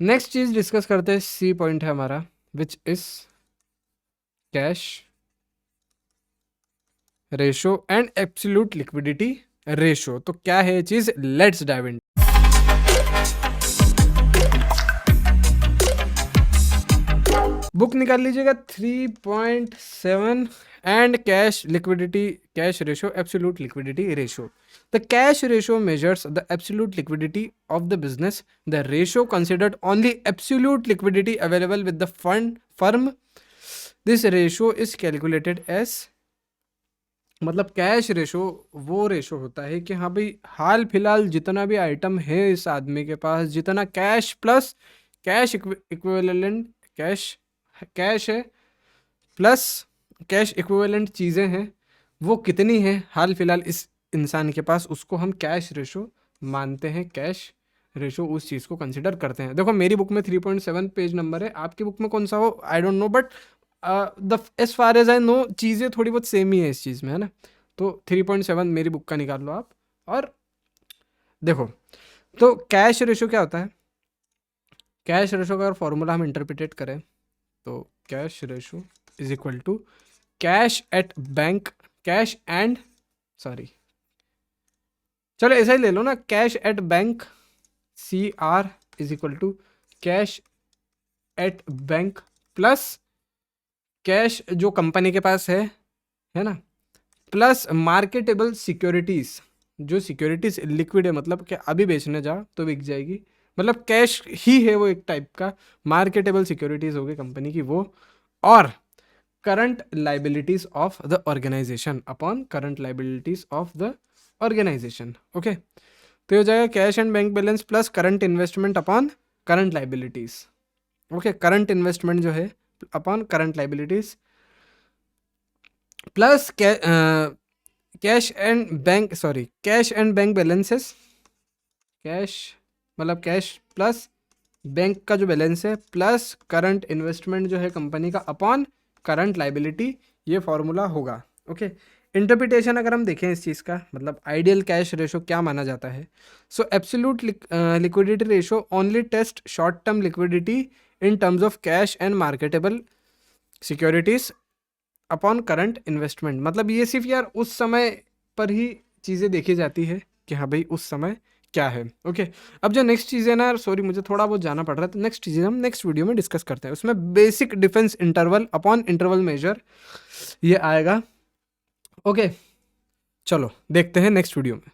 Next चीज discuss करते हैं, सी पॉइंट है हमारा, which is cash ratio and absolute liquidity ratio. तो क्या है ये चीज, लेट्स डाइव इन। बुक निकाल लीजिएगा 3.7 and cash liquidity cash ratio absolute liquidity ratio. The cash ratio measures the absolute liquidity of the business. The ratio considered only absolute liquidity available with the firm. This ratio is calculated as, मतलब cash ratio वो ratio होता है कि हाँ भाई हाल फिलहाल जितना भी आइटम है इस आदमी के पास, जितना cash plus cash equivalent cash है प्लस कैश इक्विवेलेंट चीज़ें हैं, वो कितनी है हाल फिलहाल इस इंसान के पास, उसको हम कैश रेशो मानते हैं। कैश रेशो उस चीज़ को कंसिडर करते हैं। देखो मेरी बुक में 3.7 पेज नंबर है, आपकी बुक में कौन सा हो I don't know, but the as far as I know चीज़ें थोड़ी बहुत सेम ही है इस चीज़ में, है ना। तो 3.7 मेरी बुक का निकाल लो आप। और देखो तो कैश रेशो क्या होता है, कैश रेशो का अगर फॉर्मूला हम इंटरप्रिटेट करें तो cash ratio is equal to cash at bank, cash and sorry चलो ऐसा ही ले लो ना, cash at bank CR is equal to cash at bank plus cash जो कंपनी के पास है ना, प्लस मार्केटेबल सिक्योरिटीज, जो सिक्योरिटीज लिक्विड है, मतलब कि अभी बेचने जाओ तो बिक जाएगी, मतलब कैश ही है वो एक टाइप का, मार्केटेबल सिक्योरिटीज हो गई कंपनी की वो, और current liabilities of the organisation upon current liabilities of the organisation. Okay, तो ये हो जाएगा cash and bank balance plus current investment upon current liabilities. Okay, current investment जो है upon current liabilities plus cash and bank balances, cash मतलब cash plus bank का जो balance है प्लस करंट इन्वेस्टमेंट जो है कंपनी का अपॉन करंट लाइबिलिटी, ये फॉर्मूला होगा। ओके, इंटरप्रिटेशन अगर हम देखें इस चीज़ का, मतलब आइडियल कैश रेशो क्या माना जाता है। So absolute liquidity ratio only test short term liquidity in terms of cash and marketable securities upon current investment, मतलब ये सिर्फ यार उस समय पर ही चीज़ें देखी जाती है कि हाँ भाई उस समय क्या है। ओके, अब जो नेक्स्ट चीज़ है ना, सॉरी मुझे थोड़ा बहुत जाना पड़ रहा है, तो नेक्स्ट चीज़ें हम नेक्स्ट वीडियो में डिस्कस करते हैं। उसमें basic defence interval upon interval measure ये आएगा। ओके, चलो देखते हैं नेक्स्ट वीडियो में।